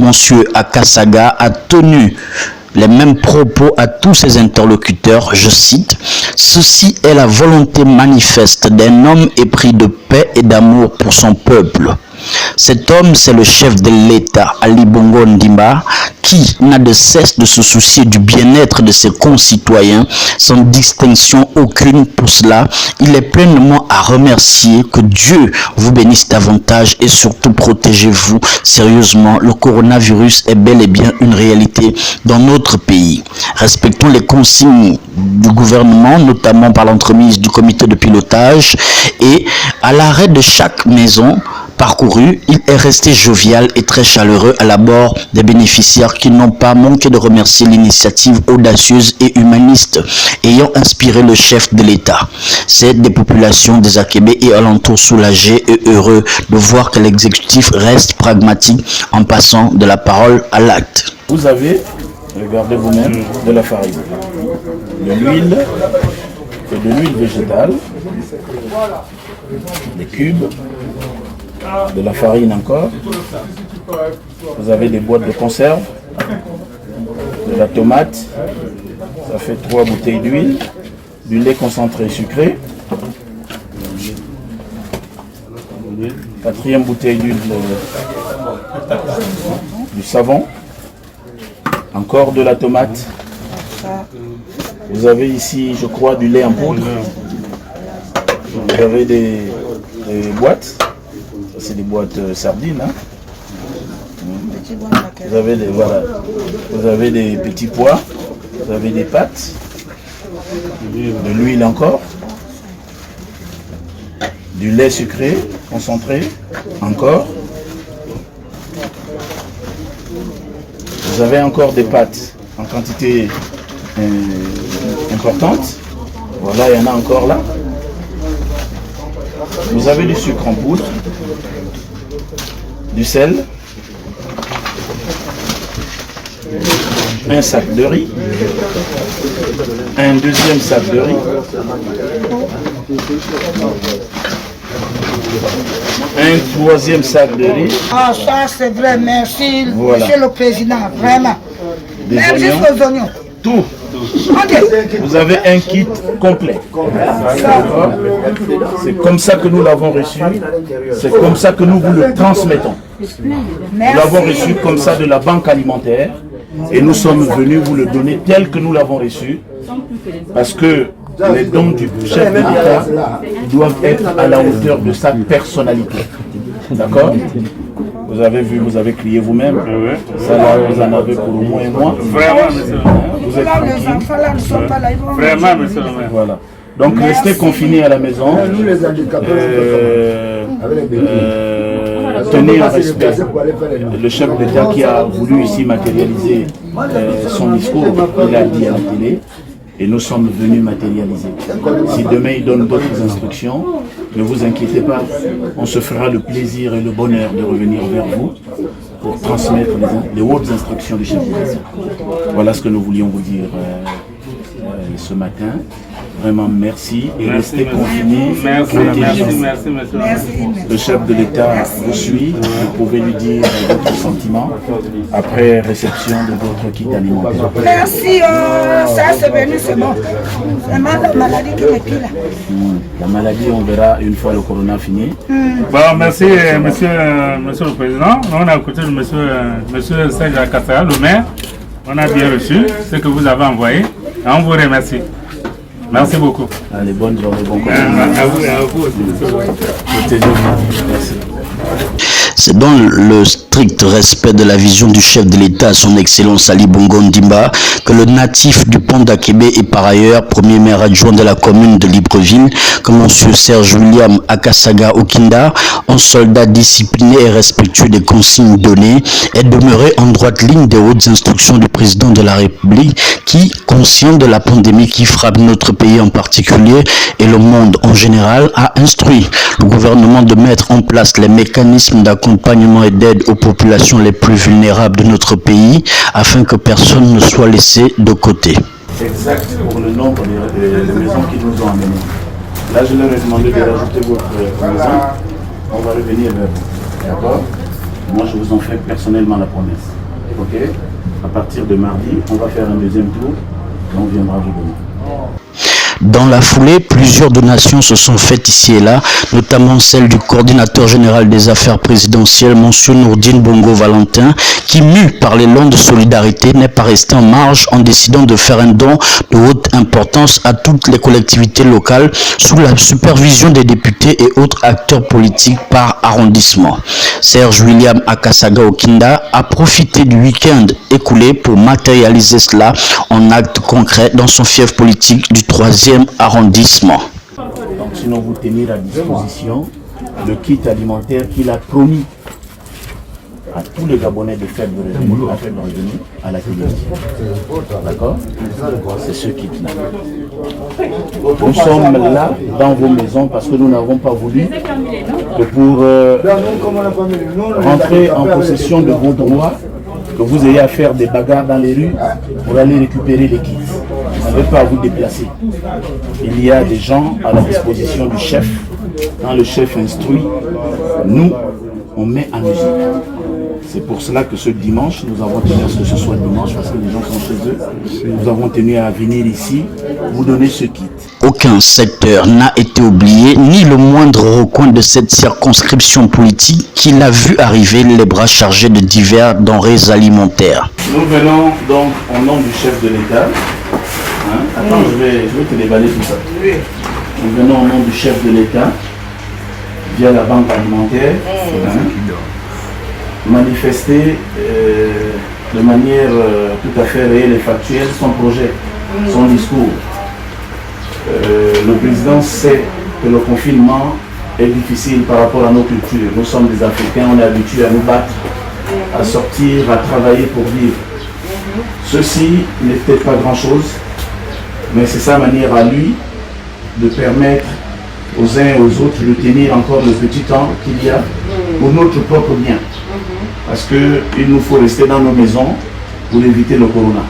Monsieur Akasaga a tenu les mêmes propos à tous ses interlocuteurs, je cite, « Ceci est la volonté manifeste d'un homme épris de paix et d'amour pour son peuple. » Cet homme, c'est le chef de l'État, Ali Bongo Ondimba, qui n'a de cesse de se soucier du bien-être de ses concitoyens, sans distinction aucune pour cela. Il est pleinement à remercier. Que Dieu vous bénisse davantage et surtout protégez-vous sérieusement. Le coronavirus est bel et bien une réalité dans notre pays. Respectons les consignes du gouvernement, notamment par l'entremise du comité de pilotage, et à l'arrêt de chaque maison parcouru, il est resté jovial et très chaleureux à l'abord des bénéficiaires qui n'ont pas manqué de remercier l'initiative audacieuse et humaniste ayant inspiré le chef de l'État. C'est des populations des Akébé et alentours soulagés et heureux de voir que l'exécutif reste pragmatique en passant de la parole à l'acte. Vous avez, regardez vous-même, de la farine, de l'huile et de l'huile végétale, des cubes, de la farine encore, vous avez des boîtes de conserve, de la tomate, ça fait 3 bouteilles d'huile, du lait concentré sucré, 4e bouteille d'huile, du savon, encore de la tomate, vous avez ici je crois du lait en poudre, vous avez des boîtes. C'est des boîtes sardines. Hein. Vous avez des petits pois, vous avez des pâtes, de l'huile encore, du lait sucré concentré encore. Vous avez encore des pâtes en quantité importante. Voilà, il y en a encore là. Vous avez du sucre en poudre, du sel, un sac de riz, un deuxième sac de riz, un troisième sac de riz. Ah, ça c'est vrai, merci, voilà. Monsieur le Président, vraiment. Des merci oignons, aux oignons. Tout. Okay. Vous avez un kit complet. C'est comme ça que nous l'avons reçu. C'est comme ça que nous vous le transmettons. Nous l'avons reçu comme ça de la banque alimentaire et nous sommes venus vous le donner tel que nous l'avons reçu parce que les dons du chef de l'État doivent être à la hauteur de sa personnalité. D'accord ? Vous avez vu, vous avez crié vous-même. Ça là, vous en avez pour au moins un mois. Vraiment, monsieur. Vous êtes tranquille. Vraiment, monsieur. Voilà. Donc restez confinés à la maison. Tenez en respect le chef d'État qui a voulu ici matérialiser son discours. Il a dit à la télé. Et nous sommes venus matérialiser. Si demain il donne d'autres instructions, ne vous inquiétez pas, on se fera le plaisir et le bonheur de revenir vers vous pour transmettre les hautes instructions du chef d'État. Voilà ce que nous voulions vous dire ce matin. Vraiment merci et restez confinés. Merci, Le chef de l'État vous suit, vous pouvez lui dire votre sentiment après réception de votre kit alimentaire. Merci, ça c'est venu, c'est bon. Vraiment la maladie qui me pile. La maladie, on verra une fois le corona fini. Bon, merci, monsieur le Président. On a écouté monsieur Serge Akasaga, le maire. On a bien reçu ce que vous avez envoyé. Et on vous remercie. Merci beaucoup. Allez, bonne journée, bon courage. À vous aussi. Merci. C'est dans le strict respect de la vision du chef de l'État, son Excellence Ali Bongo Ondimba, que le natif du pont d'Akébé et par ailleurs premier maire adjoint de la commune de Libreville, que M. Serge William Akasaga Okinda, un soldat discipliné et respectueux des consignes données, est demeuré en droite ligne des hautes instructions du président de la République qui, conscient de la pandémie qui frappe notre pays en particulier et le monde en général, a instruit le gouvernement de mettre en place les mécanismes d'accompagnement et d'aide aux populations les plus vulnérables de notre pays afin que personne ne soit laissé de côté. Exact pour le nombre de maisons qu'ils nous ont amenées. Là, je leur ai demandé de rajouter votre maison. On va revenir vers vous. D'accord ? Moi, je vous en fais personnellement la promesse. Ok. À partir de mardi, on va faire un deuxième tour et on viendra vous donner. Dans la foulée, plusieurs donations se sont faites ici et là, notamment celle du coordinateur général des affaires présidentielles, M. Nourdine Bongo Valentin, qui, mu par l'élan de solidarité, n'est pas resté en marge en décidant de faire un don de haute importance à toutes les collectivités locales sous la supervision des députés et autres acteurs politiques par arrondissement. Serge William Akasaga Okinda a profité du week-end écoulé pour matérialiser cela en actes concrets dans son fief politique du 3e arrondissement. Donc, sinon vous tenir à disposition le kit alimentaire qu'il a promis à tous les Gabonais de faible revenu, à la télévision. D'accord? C'est ce kit-là. Nous sommes là dans vos maisons parce que nous n'avons pas voulu que pour rentrer en possession de vos droits, que vous ayez à faire des bagarres dans les rues pour aller récupérer les kits. Vous n'avez pas à vous déplacer. Il y a des gens à la disposition du chef. Quand le chef instruit, nous, on met en musique. C'est pour cela que ce dimanche, nous avons tenu à ce que ce soit dimanche, parce que les gens sont chez eux. Nous avons tenu à venir ici, vous donner ce kit. Aucun secteur n'a été oublié, ni le moindre recoin de cette circonscription politique qui l'a vu arriver les bras chargés de divers denrées alimentaires. Nous venons donc au nom du chef de l'État. Attends, je vais te déballer tout ça. Nous venons au nom du chef de l'État, via la banque alimentaire, manifester de manière tout à fait réelle et factuelle son projet, son discours. Le président sait que le confinement est difficile par rapport à nos cultures. Nous sommes des Africains, on est habitués à nous battre, à sortir, à travailler pour vivre. Ceci n'est peut-être pas grand-chose, mais c'est sa manière à lui de permettre aux uns et aux autres de tenir encore le petit temps qu'il y a pour notre propre bien. Parce qu'il nous faut rester dans nos maisons pour éviter le corona.